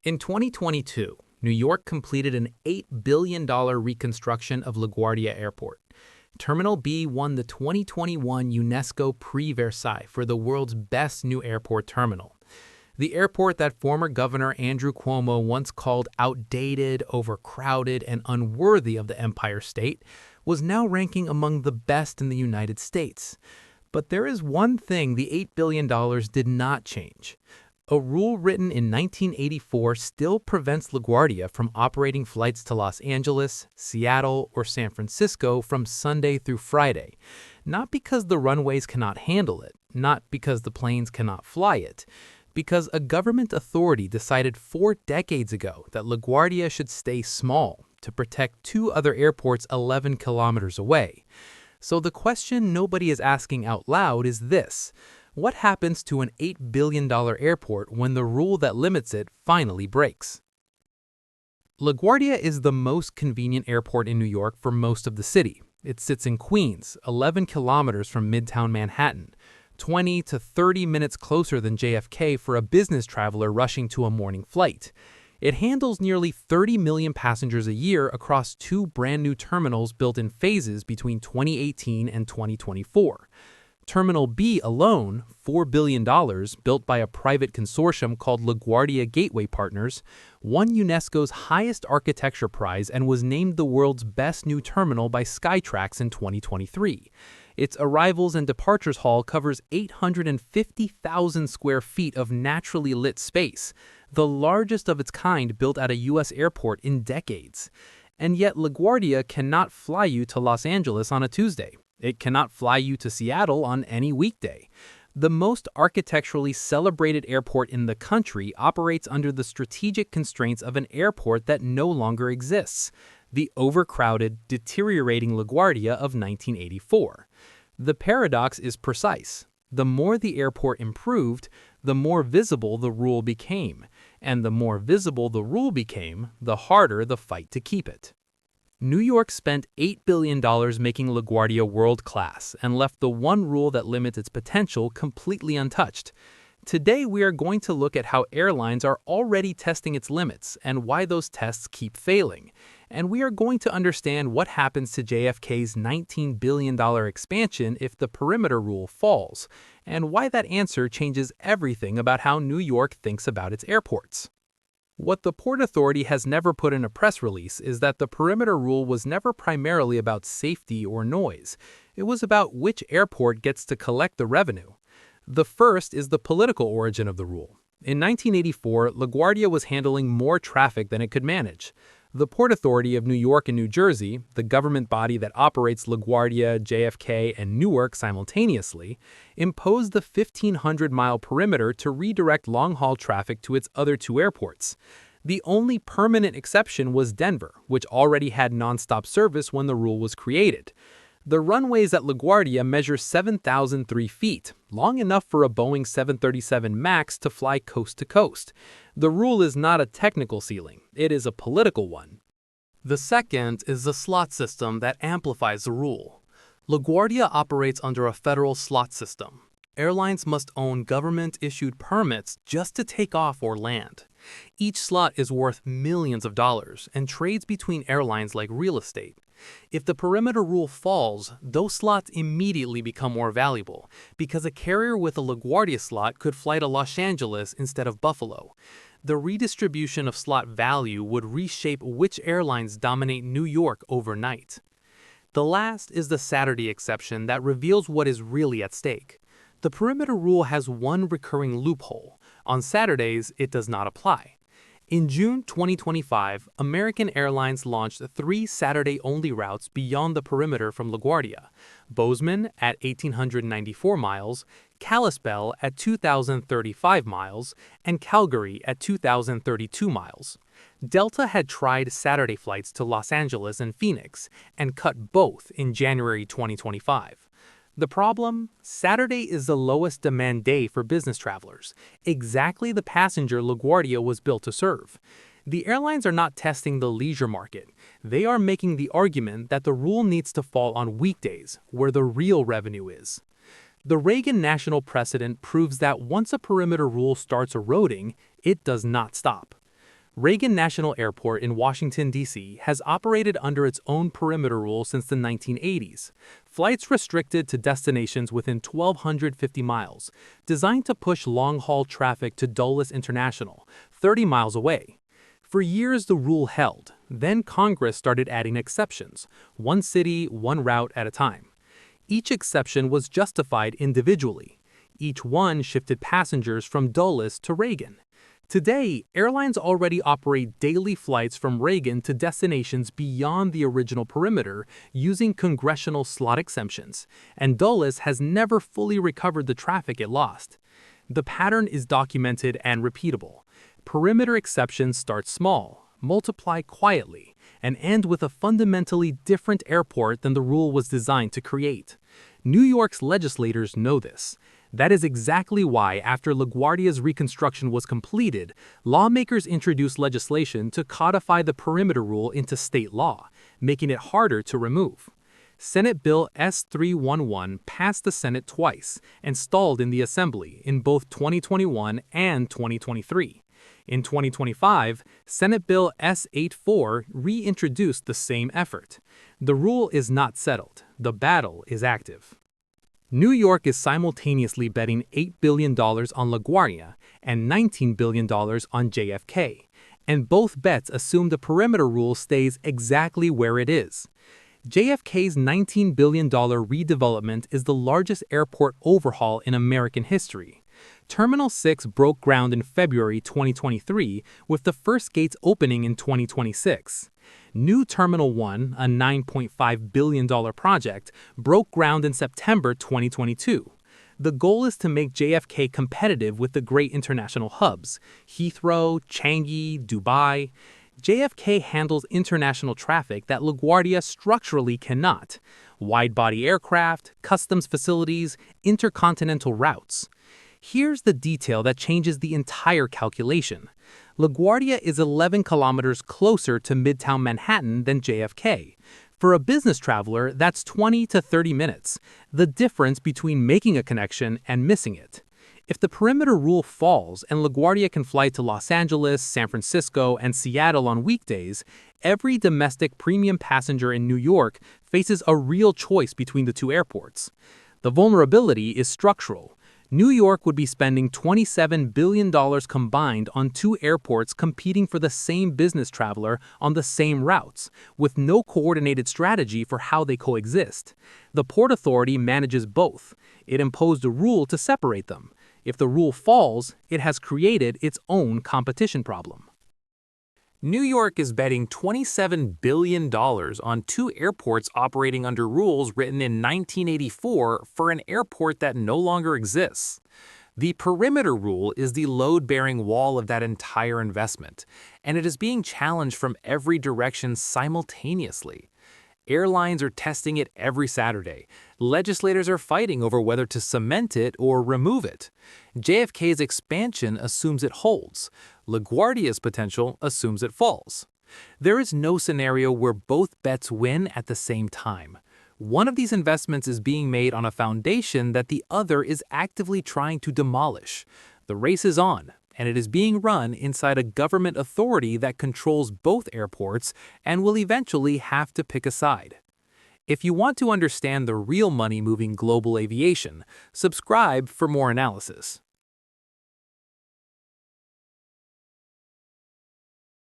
In 2022, New York completed an $8 billion reconstruction of LaGuardia Airport. Terminal B won the 2021 UNESCO Prix Versailles for the world's best new airport terminal. The airport that former Governor Andrew Cuomo once called outdated, overcrowded, and unworthy of the Empire State was now ranking among the best in the United States. But there is one thing the $8 billion did not change. A rule written in 1984 still prevents LaGuardia from operating flights to Los Angeles, Seattle, or San Francisco from Sunday through Friday. Not because the runways cannot handle it, not because the planes cannot fly it, because a government authority decided 4 decades ago that LaGuardia should stay small to protect 2 other airports 11 kilometers away. So the question nobody is asking out loud is this: what happens to an $8 billion airport when the rule that limits it finally breaks? LaGuardia is the most convenient airport in New York for most of the city. It sits in Queens, 11 kilometers from Midtown Manhattan, 20 to 30 minutes closer than JFK for a business traveler rushing to a morning flight. It handles nearly 30 million passengers a year across 2 brand new terminals built in phases between 2018 and 2024. Terminal B alone, $4 billion, built by a private consortium called LaGuardia Gateway Partners, won UNESCO's highest architecture prize and was named the world's best new terminal by Skytrax in 2023. Its arrivals and departures hall covers 850,000 square feet of naturally lit space, the largest of its kind built at a U.S. airport in decades. And yet LaGuardia cannot fly you to Los Angeles on a Tuesday. It cannot fly you to Seattle on any weekday. The most architecturally celebrated airport in the country operates under the strategic constraints of an airport that no longer exists, the overcrowded, deteriorating LaGuardia of 1984. The paradox is precise. The more the airport improved, the more visible the rule became, and the more visible the rule became, the harder the fight to keep it. New York spent $8 billion making LaGuardia world-class and left the one rule that limits its potential completely untouched. Today, we are going to look at how airlines are already testing its limits and why those tests keep failing. And we are going to understand what happens to JFK's $19 billion expansion if the perimeter rule falls, and why that answer changes everything about how New York thinks about its airports. What the Port Authority has never put in a press release is that the perimeter rule was never primarily about safety or noise. It was about which airport gets to collect the revenue. The first is the political origin of the rule. In 1984, LaGuardia was handling more traffic than it could manage. The Port Authority of New York and New Jersey, the government body that operates LaGuardia, JFK, and Newark simultaneously, imposed the 1,500-mile perimeter to redirect long-haul traffic to its other 2 airports. The only permanent exception was Denver, which already had nonstop service when the rule was created. The runways at LaGuardia measure 7,003 feet, long enough for a Boeing 737 MAX to fly coast to coast. The rule is not a technical ceiling, it is a political one. The second is the slot system that amplifies the rule. LaGuardia operates under a federal slot system. Airlines must own government-issued permits just to take off or land. Each slot is worth millions of dollars and trades between airlines like real estate. If the perimeter rule falls, those slots immediately become more valuable because a carrier with a LaGuardia slot could fly to Los Angeles instead of Buffalo. The redistribution of slot value would reshape which airlines dominate New York overnight. The last is the Saturday exception that reveals what is really at stake. The perimeter rule has one recurring loophole. On Saturdays, it does not apply. In June 2025, American Airlines launched 3 Saturday-only routes beyond the perimeter from LaGuardia: Bozeman at 1,894 miles, Kalispell at 2,035 miles, and Calgary at 2,032 miles. Delta had tried Saturday flights to Los Angeles and Phoenix and cut both in January 2025. The problem? Saturday is the lowest demand day for business travelers, exactly the passenger LaGuardia was built to serve. The airlines are not testing the leisure market. They are making the argument that the rule needs to fall on weekdays, where the real revenue is. The Reagan national precedent proves that once a perimeter rule starts eroding, it does not stop. Reagan National Airport in Washington, D.C. has operated under its own perimeter rule since the 1980s. Flights restricted to destinations within 1,250 miles, designed to push long-haul traffic to Dulles International, 30 miles away. For years, the rule held. Then Congress started adding exceptions, one city, one route at a time. Each exception was justified individually. Each one shifted passengers from Dulles to Reagan. Today, airlines already operate daily flights from Reagan to destinations beyond the original perimeter using congressional slot exemptions, and Dulles has never fully recovered the traffic it lost. The pattern is documented and repeatable. Perimeter exceptions start small, multiply quietly, and end with a fundamentally different airport than the rule was designed to create. New York's legislators know this. That is exactly why, after LaGuardia's reconstruction was completed, lawmakers introduced legislation to codify the perimeter rule into state law, making it harder to remove. Senate Bill S-311 passed the Senate twice and stalled in the Assembly in both 2021 and 2023. In 2025, Senate Bill S-84 reintroduced the same effort. The rule is not settled. The battle is active. New York is simultaneously betting $8 billion on LaGuardia and $19 billion on JFK, and both bets assume the perimeter rule stays exactly where it is. JFK's $19 billion redevelopment is the largest airport overhaul in American history. Terminal 6 broke ground in February 2023, with the first gates opening in 2026. New Terminal 1, a $9.5 billion project, broke ground in September 2022. The goal is to make JFK competitive with the great international hubs, Heathrow, Changi, Dubai. JFK handles international traffic that LaGuardia structurally cannot: wide-body aircraft, customs facilities, intercontinental routes. Here's the detail that changes the entire calculation. LaGuardia is 11 kilometers closer to Midtown Manhattan than JFK. For a business traveler, that's 20 to 30 minutes, the difference between making a connection and missing it. If the perimeter rule falls and LaGuardia can fly to Los Angeles, San Francisco, and Seattle on weekdays, every domestic premium passenger in New York faces a real choice between the two airports. The vulnerability is structural. New York would be spending $27 billion combined on two airports competing for the same business traveler on the same routes, with no coordinated strategy for how they coexist. The Port Authority manages both. It imposed a rule to separate them. If the rule falls, it has created its own competition problem. New York is betting $27 billion on two airports operating under rules written in 1984 for an airport that no longer exists. The perimeter rule is the load-bearing wall of that entire investment, and it is being challenged from every direction simultaneously. Airlines are testing it every Saturday. Legislators are fighting over whether to cement it or remove it. JFK's expansion assumes it holds. LaGuardia's potential assumes it falls. There is no scenario where both bets win at the same time. One of these investments is being made on a foundation that the other is actively trying to demolish. The race is on, and it is being run inside a government authority that controls both airports and will eventually have to pick a side. If you want to understand the real money moving global aviation, subscribe for more analysis.